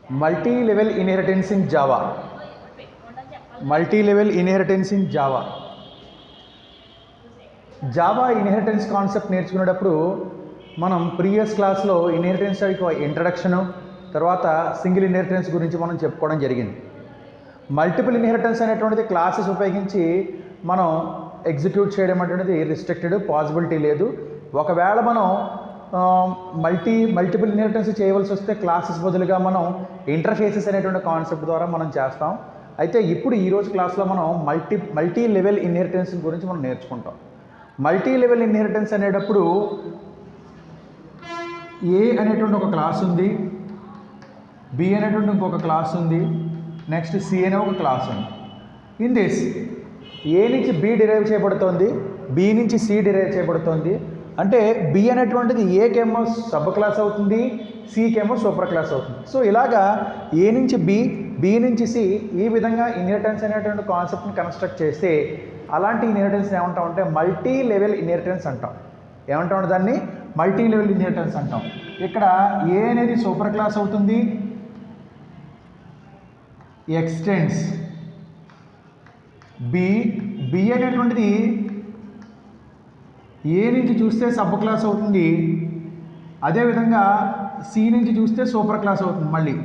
multi-level inheritance in Java. Multi-level inheritance in Java. Java inheritance concept నేర్చుకునేటప్పుడు మనం previous క్లాస్లో inheritance introduction తర్వాత single inheritance గురించి మనం చెప్పుకోవడం జరిగింది. మల్టిపుల్ ఇన్హెరిటెన్స్ అనేటువంటిది క్లాసెస్ ఉపయోగించి మనం ఎగ్జిక్యూట్ చేయడం అనేటువంటిది రిస్ట్రిక్టెడ్, పాసిబిలిటీ లేదు. ఒకవేళ మనం మల్టిపుల్ ఇన్హెరిటెన్స్ చేయవలసి వస్తే క్లాసెస్ బదులుగా మనం ఇంటర్ఫేసెస్ అనేటువంటి కాన్సెప్ట్ ద్వారా మనం చేస్తాం. అయితే ఇప్పుడు ఈరోజు క్లాస్లో మనం మల్టీ లెవెల్ ఇన్హెరిటెన్స్ గురించి మనం నేర్చుకుంటాం. మల్టీ లెవెల్ ఇన్హెరిటెన్స్ అనేటప్పుడు ఏ అనేటువంటి ఒక క్లాస్ ఉంది, బి అనేటువంటి ఇంకొక క్లాస్ ఉంది, నెక్స్ట్ సి అనే ఒక క్లాస్ ఉంది. ఇన్ దిస్ ఏ నుంచి బి డిరైవ్ చేయబడుతోంది, బి నుంచి సి డిరైవ్ చేయబడుతోంది. అంటే బి అనేటువంటిది ఏకేమో సబ్ క్లాస్ అవుతుంది, సికేమో సూపర్ క్లాస్ అవుతుంది. సో ఇలాగా ఏ నుంచి బి, బి నుంచి సి ఈ విధంగా ఇన్హెరిటెన్స్ అనేటువంటి కాన్సెప్ట్ని కన్స్ట్రక్ట్ చేస్తే అలాంటి ఇన్హెరిటెన్స్ ఏమంటామంటే మల్టీ లెవెల్ ఇన్హెరిటెన్స్ అంటాం. ఏమంటాం దాన్ని? మల్టీ లెవెల్ ఇన్హెరిటెన్స్ అంటాం. ఇక్కడ ఏ అనేది సూపర్ క్లాస్ అవుతుంది, ఎక్స్టెండ్స్ బి అనేటువంటిది ఏ నుంచి చూస్తే సబ్ క్లాస్ అవుతుంది, అదేవిధంగా సి నుంచి చూస్తే సూపర్ క్లాస్ అవుతుంది, మళ్ళీ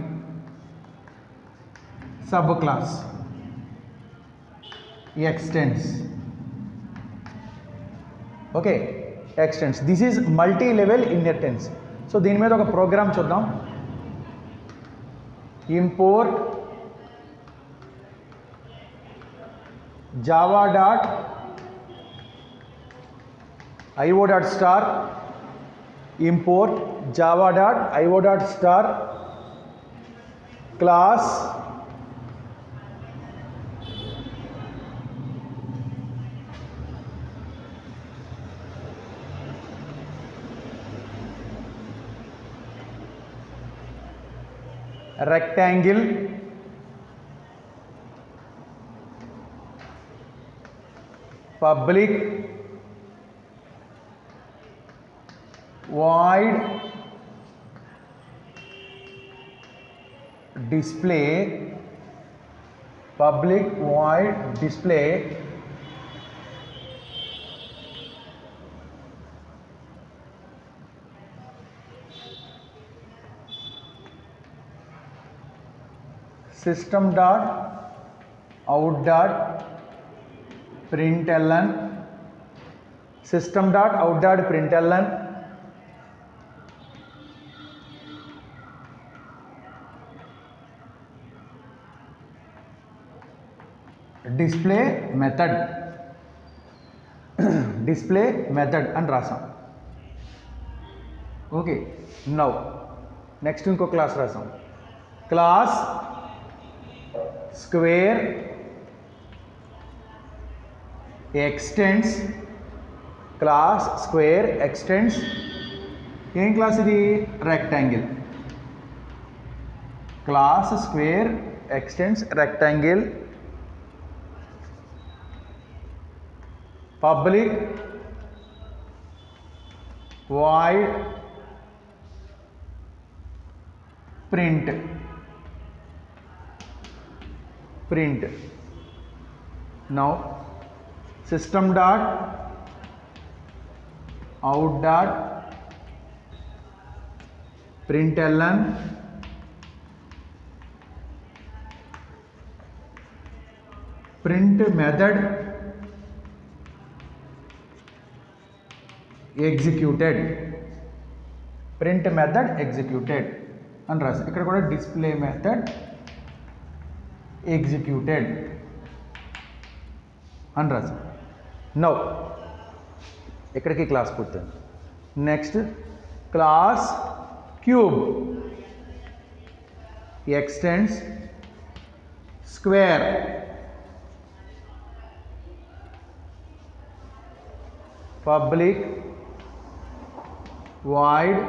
sub class extends. Okay, extends. This is multi level inheritance. So దీని మీద ఒక ప్రోగ్రామ్ చూద్దాం. Import java dot io dot star import java dot io dot star class rectangle public void display public void display system dot out dot println system dot out dot println display method display method అని రాసాం. Okay, now next ఇంకో class రాసాం. Class square extends class square extends ఏం class ఇది? Rectangle. Class square extends rectangle public void print now system dot out dot println print method executed print method executed అని రాసి ఇక్కడ కూడా display method executed అని రాసి. Now ఇక్కడికి class పూర్తయింది. Next class cube extends square public void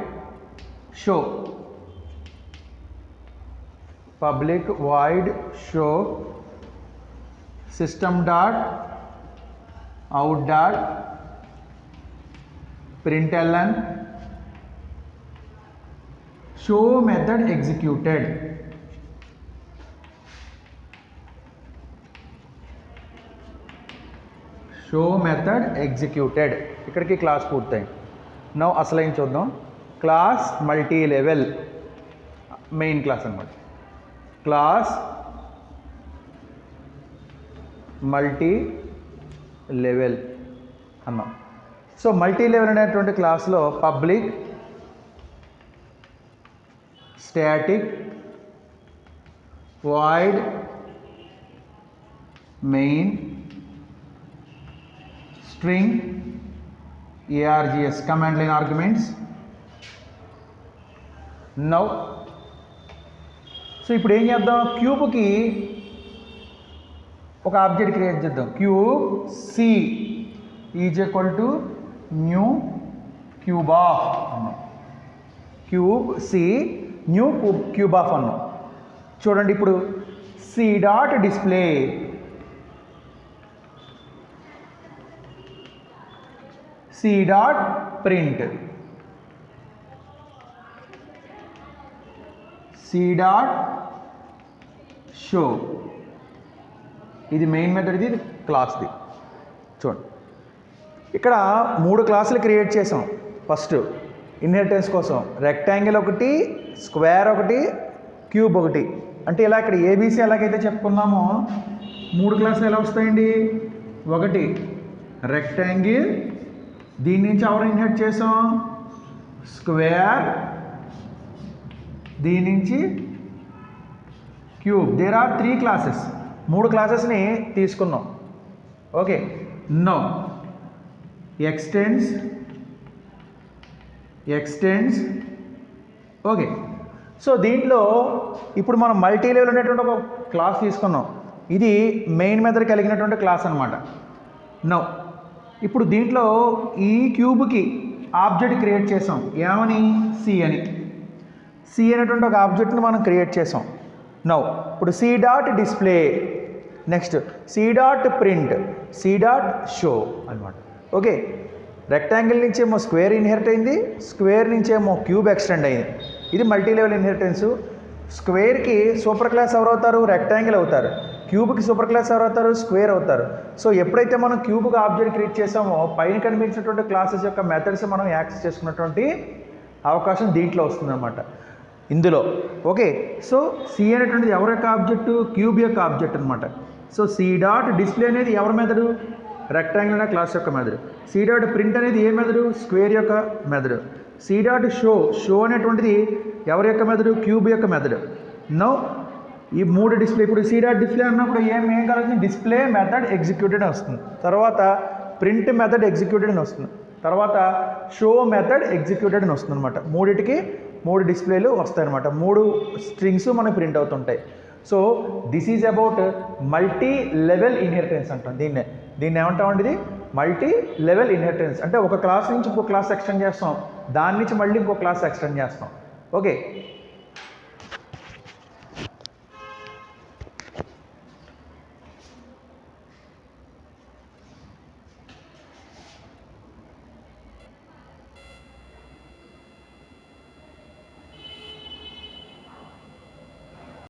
show public void show system dot out dot println show method executed show method executed. ఇక్కడికి class పూర్తయింది. నౌ అసలు ఏం చూద్దాం. Class multi level, main class అన్నమాట. Class multi level అన్నాం. So multi level అనేటువంటి క్లాస్లో public, static, void, main, string, ARGS command line arguments. Now so ఇప్పుడు ఏం చేద్దాం, క్యూబ్కి ఒక ఆబ్జెక్ట్ క్రియేట్ చేద్దాం. Cube C is equal to new cube of అన్నాం. Cube C new cube of అన్నాం. చూడండి ఇప్పుడు C dot display, C dot print, C dot show. ఇది మెయిన్ మెథడ్, ఇది క్లాస్ది. చూడండి ఇక్కడ 3 క్లాసులు క్రియేట్ చేసాం. ఫస్ట్ ఇన్హెరిటెన్స్ కోసం రెక్టాంగిల్ ఒకటి, స్క్వేర్ ఒకటి, క్యూబ్ ఒకటి. అంటే ఇలా ఇక్కడ ఏబీసీ ఎలాగైతే చెప్పుకున్నామో 3 క్లాసులు ఎలా వస్తాయండి. ఒకటి రెక్టాంగిల్, దీని నుంచి ఎవరు ఇన్హెరిట్ చేసాం, స్క్వేర్, దీని నుంచి క్యూబ్. There are 3 classes. 3 క్లాసెస్ని తీసుకున్నాం. Okay. No extends, okay. So దీంట్లో ఇప్పుడు మనం మల్టీ లెవెల్ అనేటువంటి ఒక క్లాస్ తీసుకున్నాం. ఇది మెయిన్ మెథడ్ కలిగినటువంటి క్లాస్ అనమాట. నో ఇప్పుడు దీంట్లో ఈ క్యూబ్కి ఆబ్జెక్ట్ క్రియేట్ చేసాం. ఏమని, సి అని. సి అనేటువంటి ఒక ఆబ్జెక్ట్ని మనం క్రియేట్ చేసాం. నౌ ఇప్పుడు C dot display, next C dot print, C dot show అనమాట. ఓకే. రెక్టాంగిల్ నుంచేమో స్క్వేర్ ఇన్హెరిట్ అయింది, స్క్వేర్ నుంచేమో క్యూబ్ ఎక్స్టెండ్ అయింది. ఇది మల్టీ లెవెల్ ఇన్హెరిటెన్స్. స్క్వేర్కి సూపర్ క్లాస్ ఎవరు అవుతారు, రెక్టాంగిల్ అవుతారు. క్యూబ్కి సూపర్ క్లాస్ ఎవరు అవుతారు, స్క్వేర్ అవుతారు. సో ఎప్పుడైతే మనం క్యూబ్కి ఆబ్జెక్ట్ క్రియేట్ చేసామో పైన కనిపించినటువంటి క్లాసెస్ యొక్క మెథడ్స్ మనం యాక్సెస్ చేసుకున్నటువంటి అవకాశం దీంట్లో వస్తుందన్నమాట ఇందులో. ఓకే. సో సి అనేటువంటిది ఎవరి యొక్క ఆబ్జెక్ట్, క్యూబ్ యొక్క ఆబ్జెక్ట్ అనమాట. సో సి డాట్ డిస్ప్లే అనేది ఎవరి మెథడు, రెక్టాంగిల్ అనే క్లాస్ యొక్క మెథడ్. సి డాట్ ప్రింట్ అనేది ఏ మెథడు, స్క్వేర్ యొక్క మెథడ్. సి డాట్ షో అనేటువంటిది ఎవరి యొక్క మెథడు, క్యూబ్ యొక్క మెథడ్. నో ఈ 3 డిస్ప్లే, ఇప్పుడు సి డాట్ డిస్ప్లే అన్నప్పుడు ఏం కలుగుతుంది, డిస్ప్లే మెథడ్ ఎగ్జిక్యూటెడ్ అని వస్తుంది. తర్వాత ప్రింట్ మెథడ్ ఎగ్జిక్యూటెడ్ అని వస్తుంది. తర్వాత షో మెథడ్ ఎగ్జిక్యూటెడ్ అని వస్తుంది అనమాట. 3టికి 3 డిస్ప్లేలు వస్తాయన్నమాట. 3 స్ట్రింగ్స్ మనకు ప్రింట్ అవుతుంటాయి. So this is about multi level inheritance అంటాం. దీన్ని ఏమంటామండి, ఇది మల్టీ లెవెల్ ఇన్హెరిటెన్స్. అంటే ఒక క్లాస్ నుంచి ఇంకో క్లాస్ ఎక్స్టెండ్ చేస్తాం, దాని నుంచి మళ్ళీ ఇంకో క్లాస్ ఎక్స్టెండ్ చేస్తాం. ఓకే.